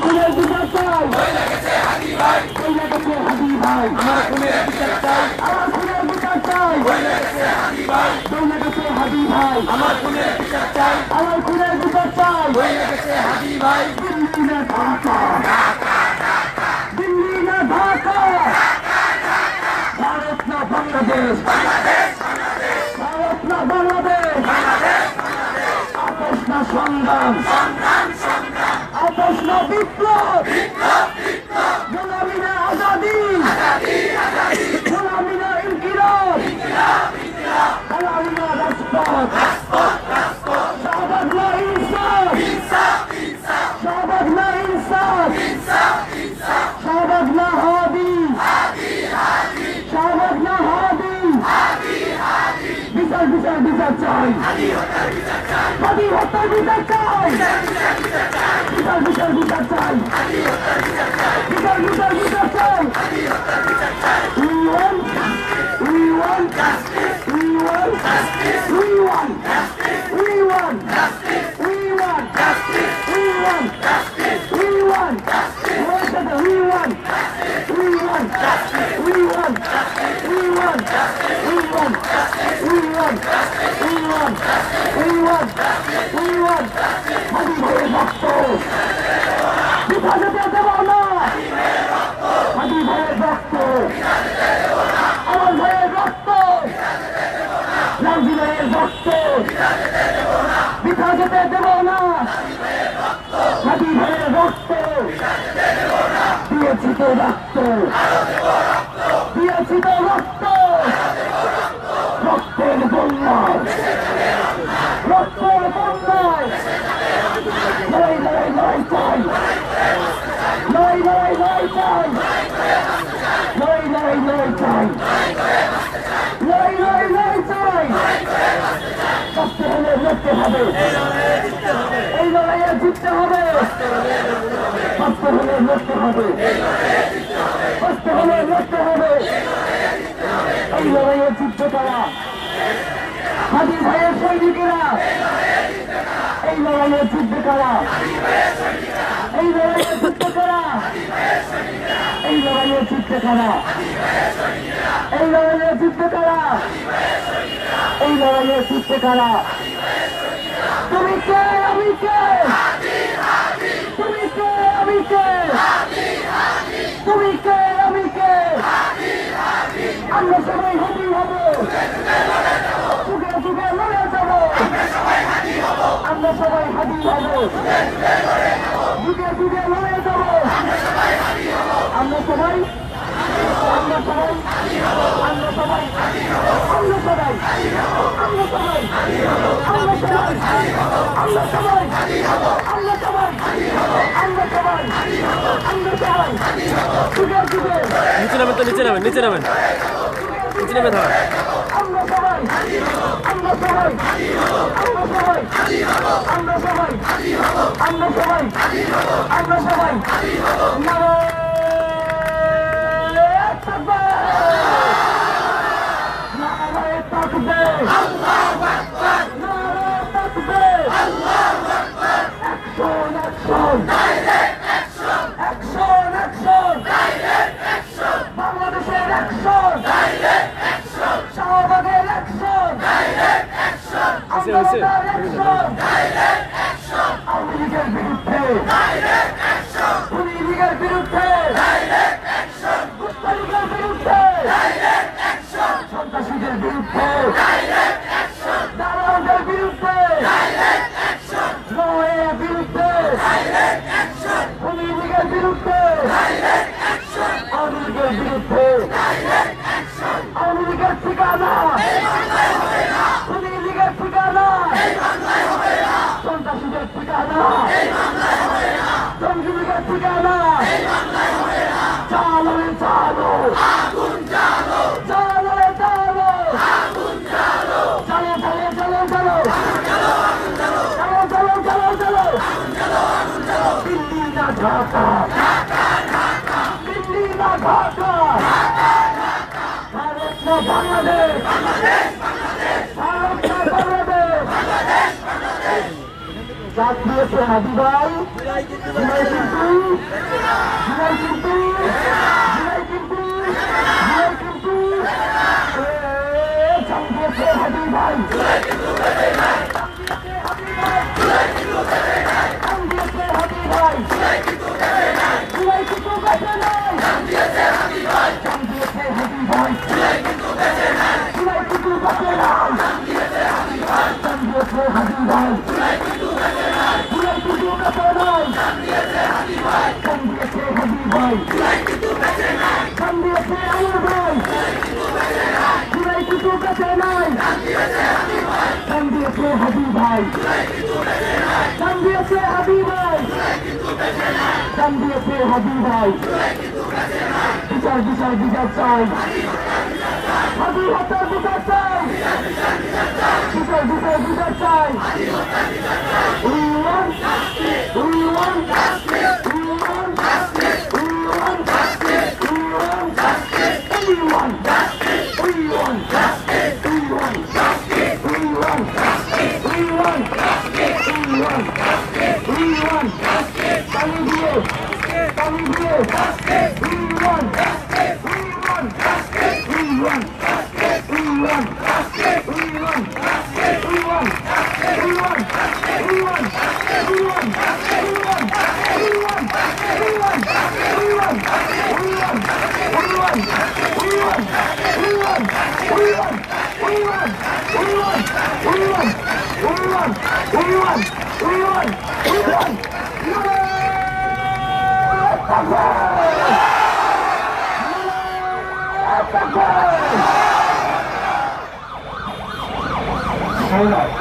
খুনের বিচার চাই, আমার খুনের বিচার চাই, আমার খুনের বিচার চাই, হাদি ভাই, আমার খুনের বিচার চাই, আমার খুনের বিচার চাই, হাদি ভাই। দিল্লি না ঢাকা, দিল্লি না ঢাকা, ভারত না বাংলাদেশ, ভারত না বাংলাদেশ, আপোষ না সংগ্রাম, আপোষ না বিপ্লব, গোলামি না আজাদি, গোলামি না ইনকিলাব, গোলামি না রাজপথ, শাহবাগ না ইনসাফ, শাহবাগ না ইনসাফ, শাহবাগ না হাদি, শাহবাগ না হাদি, বিচার বিচার বিচার চাই, হাদি হত্যার বিচার চাই, বিচার বিচার বিচার চাই, বিচার বিচার বিচার চাই। We want justice, we want justice, we want justice, we want justice, we want justice, we want justice, we want justice, we want justice, we want justice, we want justice, we want justice, we want justice, we want justice, we want justice, we want justice, we want justice, we want justice. হাদি ভাইয়ের রক্ত পিতা যেতে দেব না, হাদি ভাইয়ের রক্ত, আমার ভাইয়ের রক্ত, রামজি ভাইয়ের রক্ত পিতা যেতে দেব না, হাদি ভাইয়ের রক্ত দিয়েছি তো রক্ত, দিয়েছি তো রক্ত, রক্তের বন্যায়, রক্তের বন্যায়, লড়াই লড়াই লড়াই চাই, লড়াই লড়াই লড়াই চাই, লড়াই লড়াই লড়াই চাই, লড়াই লড়াই লড়াই চাই, কষ্ট হলে লড়তে হবে, এই লড়াইয়ে জিততে হবে, কষ্ট হলে লড়তে হবে, কষ্ট হলে লড়তে হবে, এই লড়াইয়ে জিততে পারা হাদি ভাইয়ের সৈনিকেরা, এই লড়াইয়ে জিতবে কারা, এই লড়াইয়ে জিতবে কারা, এই লড়াইয়ে জিতবে কারা, এই লড়াইয়ে জিতবে কারা, এই লড়াইয়ে জিতবে কারা। তুমি কে আমি কে, তুমি কে আমি কে, তুমি কে আমি কে, আমরা সবাই হাদি হব, যুগে যুগে লড়ে যাব, আমরা সবাই হাদি হব, যুগে যুগে লড়ে যাব, আমরা সবাই, আমরা সবাই, আমরা সবাই, আমরা সবাই, আমরা সবাই, আমরা সবাই, আমরা সবাই, আমরা সবাই, আমরা সবাই, আমরা সবাই, যুগে যুগে নিচে নামেন, তো নিচে নামেন, নিচে নামেন, নিচে নামে ধর, আমরা সবাই, আমরা সবাই, আমরা সবাই, আমরা সবাই, আমরা সবাই, আমরা সবাই, নারায়ে তাকবীর, নারায়ে তাকবীর, আল্লাহু আকবার, নারায়ে তাকবীর, আল্লাহু আকবার, action action, direct action, action action, direct action, বাংলাদেশের অ্যাকশন, ডাইরেক্ট অ্যাকশন, শাহবাগের অ্যাকশন, ডাইরেক্ট অ্যাকশন, আন্দোলনের অ্যাকশন, ডাইরেক্ট অ্যাকশন, আওয়ামী লীগের বিরুদ্ধে, ডাইরেক্ট অ্যাকশন, খুনি লীগের বিরুদ্ধে, ডাইরেক্ট অ্যাকশন, গুপ্ত লীগের বিরুদ্ধে, ডাইরেক্ট অ্যাকশন, সন্ত্রাসীদের বিরুদ্ধে, ডাইরেক্ট অ্যাকশন, দালালদের বিরুদ্ধে, ডাইরেক্ট অ্যাকশন, নয়ের বিরুদ্ধে, ডাইরেক্ট অ্যাকশন, খুনি লীগের বিরুদ্ধে, ডাইরেক্ট অ্যাকশন, আওয়ামী লীগের বিরুদ্ধে, ডাইরেক্ট অ্যাকশন, আওয়ামী লীগের ঠিকানা এই বাংলায় হবে না, খুনি লীগের ঠিকানা এই বাংলায় হবে না, সন্ত্রাসীদের ঠিকানা এই বাংলায় হবে না, জঙ্গি লীগের ঠিকানা এই বাংলায় হবে না, চালো রে চালো, আগুন জ্বালো, চালো রে চালো, আগুন জ্বালো, চালো চালো চালো চালো, আগুন জ্বালো, আগুন জ্বালো, চালো চালো চালো চালো, আগুন জ্বালো, আগুন জ্বালো, দিল্লি না ঢাকা, ঢাকা ঢাকা, দিল্লি না ঢাকা, ঢাকা ঢাকা, ভারত না বাংলাদেশ, বাংলাদেশ বাংলাদেশ, ভারত না বাংলাদেশ, বাংলাদেশ বাংলাদেশ। জাতীয় হাদি ভাই, জুলাই কিন্তু জুলাই কিন্তু জুলাই কিন্তু জানিয়েছে হাবিব ভাই জানিয়েছে হাবিব ভাই জুলাই কিন্তু বেঁচে নাই জানিয়েছে হাবিব ভাই জুলাই কিন্তু বেঁচে নাই জানিয়েছে হাবিব ভাই জুলাই কিন্তু বেঁচে নাই জুলাই কিন্তু বেঁচে নাই জানিয়েছে হাবিব ভাই জুলাই কিন্তু বেঁচে নাই জানিয়েছে আলু ভাই জুলাই কিন্তু বেঁচে নাই জানিয়েছে হাবিব ভাই জানিয়েছে হাবিব ভাই জানিয়েছে হাবিব ভাই বিচার বিচার বিচার চাই হাবিব হত্যার বিচার চাই বিচার বিচার বিচার চাই We want justice. We want justice. We want justice. We want justice. We want justice. We want justice. We want justice. We want justice. We want justice. We want justice. We want justice. We want justice. Kami diye. Kami diye. Justice. We want justice. We want justice. We want justice. We want justice. We want justice. We want justice. We want justice. We want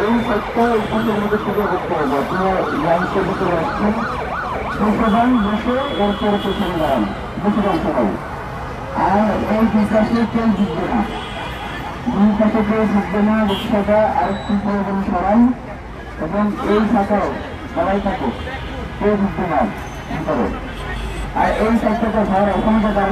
এই সপ্তাহ মধ্যে সুযোগ করতে হবে আপনারা লাইনসের ভিতরে আসছেন সবাই বসে এরপরে পেছনে দাঁড়ান বসে যান সবাই আর এই বিকাশে কেউ জিতবে না দুই পাশে কেউ জিতবে না রিক্সাটা আরেকটু প্রয়োজন সরাই এবং এই ফাঁকাও সবাই থাকুক কেউ জিতবে না ভিতরে আর এই সপ্তাহটা ঘর ওখানে দাঁড়াবে